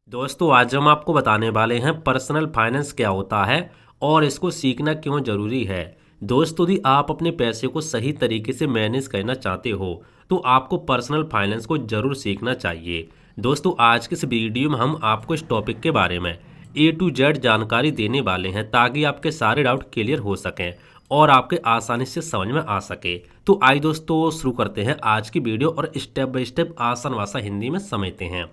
दोस्तों आज हम आपको बताने वाले हैं पर्सनल फाइनेंस क्या होता है और इसको सीखना क्यों ज़रूरी है। दोस्तों यदि आप अपने पैसे को सही तरीके से मैनेज करना चाहते हो तो आपको पर्सनल फाइनेंस को ज़रूर सीखना चाहिए। दोस्तों आज के इस वीडियो में हम आपको इस टॉपिक के बारे में A to Z जानकारी देने वाले हैं ताकि आपके सारे डाउट क्लियर हो सकें और आपके आसानी से समझ में आ सके। तो आइए दोस्तों शुरू करते हैं आज की वीडियो और स्टेप बाय स्टेप आसान भाषा हिंदी में समझते हैं।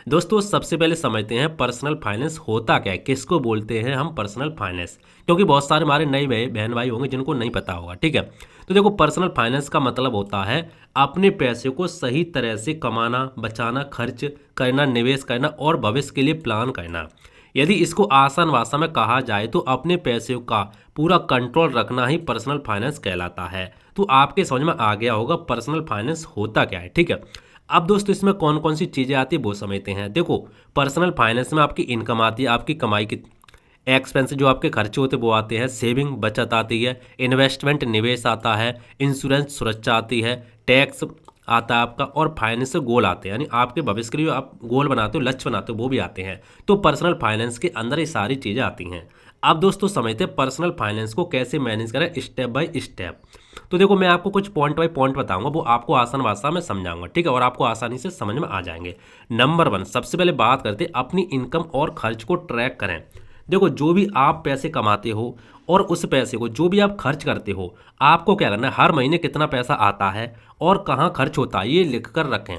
दोस्तों सबसे पहले समझते हैं पर्सनल फाइनेंस होता क्या है, किसको बोलते हैं हम पर्सनल फाइनेंस, क्योंकि बहुत सारे हमारे नए बहन भाई होंगे जिनको नहीं पता होगा। ठीक है, तो देखो पर्सनल फाइनेंस का मतलब होता है अपने पैसे को सही तरह से कमाना, बचाना, खर्च करना, निवेश करना और भविष्य के लिए प्लान करना। यदि इसको आसान भाषा में कहा जाए तो अपने पैसे का पूरा कंट्रोल रखना ही पर्सनल फाइनेंस कहलाता है। तो आपके समझ में आ गया होगा पर्सनल फाइनेंस होता क्या है। ठीक है, अब दोस्तों इसमें कौन कौन सी चीज़ें आती है वो समझते हैं। देखो पर्सनल फाइनेंस में आपकी इनकम आती है, आपकी कमाई की, एक्सपेंस जो आपके खर्चे होते हैं वो आते हैं, सेविंग बचत आती है, इन्वेस्टमेंट निवेश आता है, इंश्योरेंस सुरक्षा आती है, टैक्स आता है आपका, और फाइनेंशियल गोल आते हैं, यानी आपके भविष्य के लिए आप गोल बनाते हो, लक्ष्य बनाते हो, वो भी आते हैं। तो पर्सनल फाइनेंस के अंदर ये सारी चीज़ें आती हैं। अब दोस्तों समझते हैं पर्सनल फाइनेंस को कैसे मैनेज करें स्टेप बाय स्टेप। तो देखो मैं आपको कुछ पॉइंट बाय पॉइंट बताऊंगा, वो आपको आसान भाषा में समझाऊंगा। ठीक है, और आपको आसानी से समझ में आ जाएंगे। नंबर 1, सबसे पहले बात करते हैं अपनी इनकम और खर्च को ट्रैक करें। देखो जो भी आप पैसे कमाते हो और उस पैसे को जो भी आप खर्च करते हो, आपको क्या करना है, हर महीने कितना पैसा आता है और कहाँ खर्च होता है ये लिख कर रखें।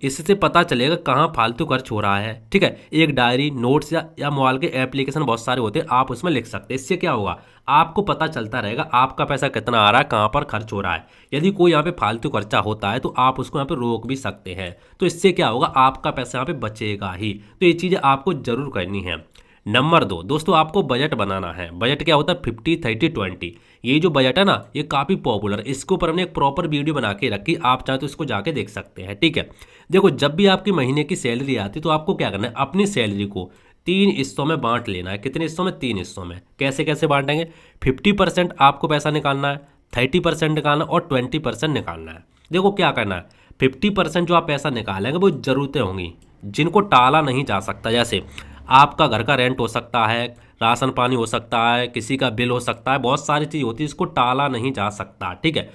इससे पता चलेगा कहाँ फालतू खर्च हो रहा है। ठीक है, एक डायरी, नोट्स या मोबाइल के एप्लीकेशन बहुत सारे होते हैं, आप उसमें लिख सकते हैं। इससे क्या होगा, आपको पता चलता रहेगा आपका पैसा कितना आ रहा है, कहाँ पर खर्च हो रहा है। यदि कोई यहाँ पे फालतू खर्चा होता है तो आप उसको यहाँ पे रोक भी सकते हैं। तो इससे क्या होगा, आपका पैसा यहाँ पे बचेगा ही। तो ये चीज़ें आपको जरूर करनी है। नंबर 2 दोस्तों, आपको बजट बनाना है। बजट क्या होता है, 50-30-20। ये जो बजट है ना, ये काफ़ी पॉपुलर, इसके ऊपर हमने एक प्रॉपर वीडियो बना के रखी, आप चाहे तो इसको जाके देख सकते हैं। ठीक है, देखो जब भी आपकी महीने की सैलरी आती है तो आपको क्या करना है, अपनी सैलरी को 3 हिस्सों में बांट लेना है। कितने हिस्सों में, 3 हिस्सों में। कैसे कैसे बांटेंगे, 50% आपको पैसा निकालना है, 30% निकालना और 20% निकालना है। देखो क्या करना है, 50% जो आप पैसा निकालेंगे वो ज़रूरतें होंगी जिनको टाला नहीं जा सकता। जैसे आपका घर का रेंट हो सकता है, राशन पानी हो सकता है, किसी का बिल हो सकता है, बहुत सारी चीज़ होती है, इसको टाला नहीं जा सकता। ठीक है,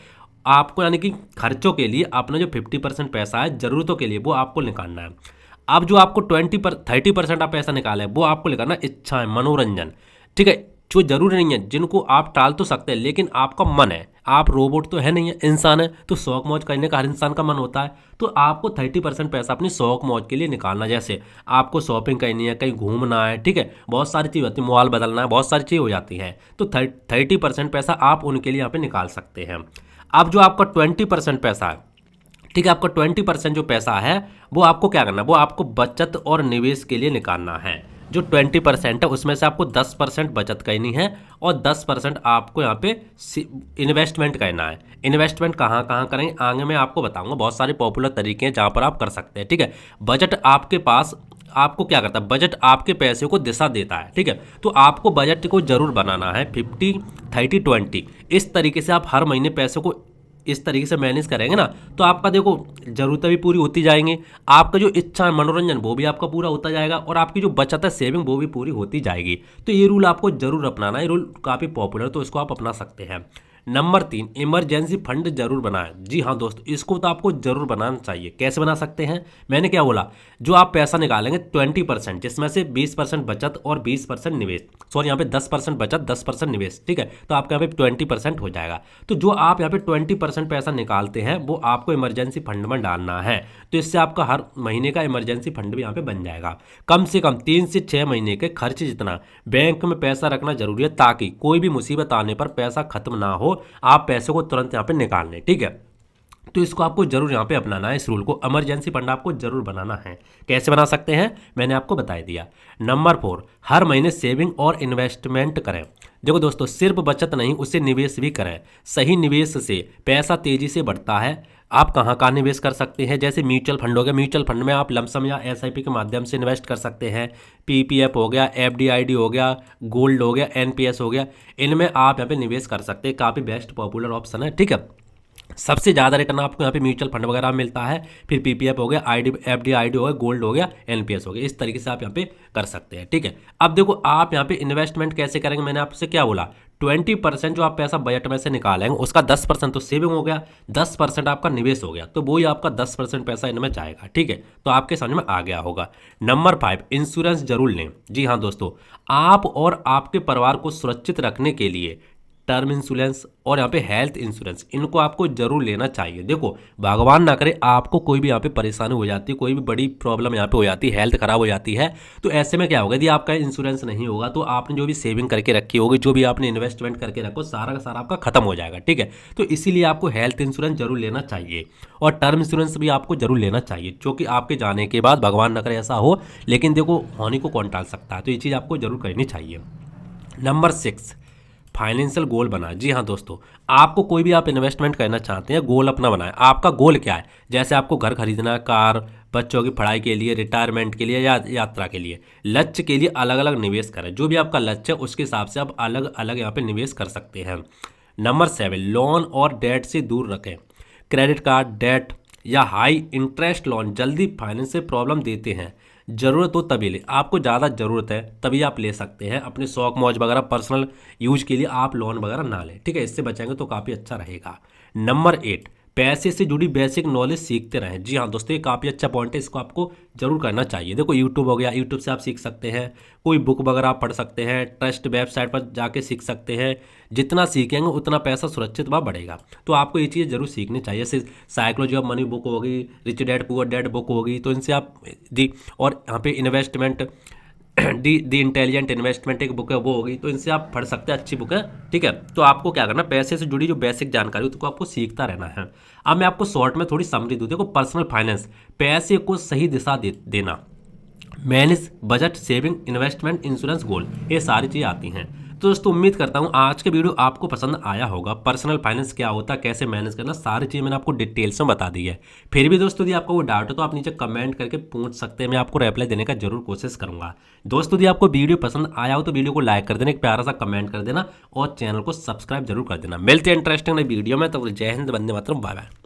आपको यानी कि खर्चों के लिए अपना जो 50% पैसा है ज़रूरतों के लिए वो आपको निकालना है। अब जो आपको 30% आप पैसा निकाले वो आपको निकालना इच्छा है, मनोरंजन। ठीक है, जो जरूरी नहीं है, जिनको आप टाल तो सकते हैं लेकिन आपका मन है, आप रोबोट तो है नहीं है, इंसान है, तो शौक मौज करने का हर इंसान का मन होता है। तो आपको 30% पैसा अपनी शौक मौज के लिए निकालना। जैसे आपको शॉपिंग करनी है, कहीं घूमना है, ठीक है, बहुत सारी चीज़ होती है, मोबाइल बदलना है, बहुत सारी चीज़ हो जाती है। तो 30% पैसा आप उनके लिए यहाँ पे निकाल सकते हैं। अब जो आपका 20% पैसा है, ठीक है, आपका 20% जो पैसा है वो आपको क्या करना है, वो आपको बचत और निवेश के लिए निकालना है। जो 20% है उसमें से आपको 10% बचत करनी है और 10% आपको यहाँ पे इन्वेस्टमेंट करना है। इन्वेस्टमेंट कहाँ कहाँ करेंगे आगे मैं आपको बताऊंगा, बहुत सारे पॉपुलर तरीके हैं जहाँ पर आप कर सकते हैं। ठीक है, बजट आपके पास आपको क्या करता है, बजट आपके पैसे को दिशा देता है। ठीक है, तो आपको बजट को जरूर बनाना है 50-30-20। इस तरीके से आप हर महीने पैसे को इस तरीके से मैनेज करेंगे ना, तो आपका देखो ज़रूरतें भी पूरी होती जाएंगी, आपका जो इच्छा है मनोरंजन वो भी आपका पूरा होता जाएगा और आपकी जो बचत है सेविंग वो भी पूरी होती जाएगी। तो ये रूल आपको जरूर अपनाना है, ये रूल काफ़ी पॉपुलर, तो इसको आप अपना सकते हैं। नंबर 3, इमरजेंसी फंड जरूर बनाएं। जी हाँ दोस्तों, इसको तो आपको जरूर बनाना चाहिए। कैसे बना सकते हैं, मैंने क्या बोला, जो आप पैसा निकालेंगे 20%, जिसमें से 20% बचत और 20% निवेश, सॉरी यहाँ पे 10% बचत 10% निवेश। ठीक है, तो आपका यहाँ पे 20% हो जाएगा। तो जो आप यहाँ पे 20% पैसा निकालते हैं वो आपको इमरजेंसी फंड में डालना है। तो इससे आपका हर महीने का इमरजेंसी फंड भी यहाँ पे बन जाएगा। कम से कम 3 से 6 महीने के खर्च जितना बैंक में पैसा रखना जरूरी है, ताकि कोई भी मुसीबत आने पर पैसा खत्म ना हो, आप पैसे को तुरंत यहाँ पे निकाल लें। ठीक है, तो इसको आपको जरूर यहाँ पे अपनाना है, इस रूल को, इमरजेंसी फंड आपको जरूर बनाना है। कैसे बना सकते हैं मैंने आपको बता दिया। नंबर 4, हर महीने सेविंग और इन्वेस्टमेंट करें। देखो दोस्तों, सिर्फ बचत नहीं, उसे निवेश भी करें। सही निवेश से पैसा तेजी से बढ़ता है। आप कहाँ कहाँ निवेश कर सकते हैं, जैसे म्यूचुअल फंड हो गया, म्यूचुअल फंड में आप लमसम या एसआईपी के माध्यम से इन्वेस्ट कर सकते हैं। पीपीएफ हो गया, एफडीआईडी हो गया, गोल्ड हो गया, एनपीएस हो गया, इनमें आप यहाँ पे निवेश कर सकते हैं। काफ़ी बेस्ट पॉपुलर ऑप्शन है। ठीक है, सबसे ज़्यादा रिटर्न आपको यहाँ पे म्यूचुअल फंड वगैरह में मिलता है, फिर पीपीएफ हो गया, आईडी एफडी आईडी हो गया, गोल्ड हो गया, एनपीएस हो गया। इस तरीके से आप यहाँ पे कर सकते हैं, ठीक है। अब देखो आप यहाँ पे इन्वेस्टमेंट कैसे करेंगे, मैंने आपसे क्या बोला, 20% जो आप पैसा बजट में से निकालेंगे उसका 10% तो सेविंग हो गया, 10% आपका निवेश हो गया, तो वही आपका 10% पैसा इनमें जाएगा, ठीक है। तो आपके समझ में आ गया होगा। नंबर 5, इंश्योरेंस जरूर लें। जी हाँ दोस्तों, आप और आपके परिवार को सुरक्षित रखने के लिए टर्म इंश्योरेंस और यहाँ पे हेल्थ इंश्योरेंस, इनको आपको जरूर लेना चाहिए। देखो भगवान ना करे आपको कोई भी यहाँ पे परेशानी हो जाती है, कोई भी बड़ी प्रॉब्लम यहाँ पे हो जाती है, हेल्थ खराब हो जाती है, तो ऐसे में क्या होगा, यदि आपका इंश्योरेंस नहीं होगा तो आपने जो भी सेविंग करके रखी होगी, जो भी आपने इन्वेस्टमेंट करके रखो, सारा का सारा आपका खत्म हो जाएगा, ठीक है। तो इसीलिए आपको हेल्थ इंश्योरेंस जरूर लेना चाहिए और टर्म इंश्योरेंस भी आपको जरूर लेना चाहिए, जो कि आपके जाने के बाद भगवान ना करे ऐसा हो, लेकिन देखो होने को कौन टाल सकता है, तो ये चीज़ आपको जरूर करनी चाहिए। नंबर 6, फाइनेंशियल गोल बनाए। जी हाँ दोस्तों, आपको कोई भी आप इन्वेस्टमेंट करना चाहते हैं, गोल अपना बनाए। आपका गोल क्या है, जैसे आपको घर खरीदना, कार, बच्चों की पढ़ाई के लिए, रिटायरमेंट के लिए या यात्रा के लिए, लक्ष्य के लिए अलग अलग निवेश करें। जो भी आपका लक्ष्य है उसके हिसाब से आप अलग अलग यहाँ पे निवेश कर सकते हैं। नंबर 7, लोन और डेट से दूर रखें। क्रेडिट कार्ड, डेट या हाई इंटरेस्ट लोन जल्दी फाइनेंशियल प्रॉब्लम देते हैं। ज़रूरत हो तभी ले, आपको ज़्यादा ज़रूरत है तभी आप ले सकते हैं। अपने शौक मौज वगैरह पर्सनल यूज के लिए आप लोन वगैरह ना लें, ठीक है। इससे बचेंगे तो काफ़ी अच्छा रहेगा। नंबर 8, पैसे से जुड़ी बेसिक नॉलेज सीखते रहें। जी हाँ दोस्तों, ये काफ़ी अच्छा पॉइंट है, इसको आपको जरूर करना चाहिए। देखो यूट्यूब हो गया, यूट्यूब से आप सीख सकते हैं, कोई बुक वगैरह आप पढ़ सकते हैं, ट्रस्ट वेबसाइट पर जाके सीख सकते हैं। जितना सीखेंगे उतना पैसा सुरक्षित व बढ़ेगा, तो आपको ये चीज़ जरूर सीखनी चाहिए। जैसे साइकोलॉजी ऑफ मनी बुक होगी, rich dad poor dad book होगी, तो इनसे आप दी, और यहाँ पे इन्वेस्टमेंट दी इंटेलिजेंट इन्वेस्टमेंट एक बुक है वो होगी, तो इनसे आप पढ़ सकते हैं, अच्छी बुक है, ठीक है। तो आपको क्या करना, पैसे से जुड़ी जो बेसिक जानकारी उसको आपको सीखता रहना है। अब मैं आपको शॉर्ट में थोड़ी समरी दूँ। देखो पर्सनल फाइनेंस, पैसे को सही दिशा देना, manage budget, saving, investment, insurance, goal, ये सारी चीज़ें आती हैं। तो दोस्तों उम्मीद करता हूँ आज के वीडियो आपको पसंद आया होगा। पर्सनल फाइनेंस क्या होता है, कैसे मैनेज करना, सारी चीज़ें मैंने आपको डिटेल्स में बता दी है। फिर भी दोस्तों यदि आपको कोई डाउट है तो आप नीचे कमेंट करके पूछ सकते हैं, मैं आपको रिप्लाई देने का जरूर कोशिश करूंगा। दोस्तों यदि आपको वीडियो पसंद आया हो तो वीडियो को लाइक कर देना, एक प्यारा सा कमेंट कर देना और चैनल को सब्सक्राइब जरूर कर देना। मिलते हैं इंटरेस्टिंग नई वीडियो में, तो जय हिंद, वंदे मातरम, बाय बाय।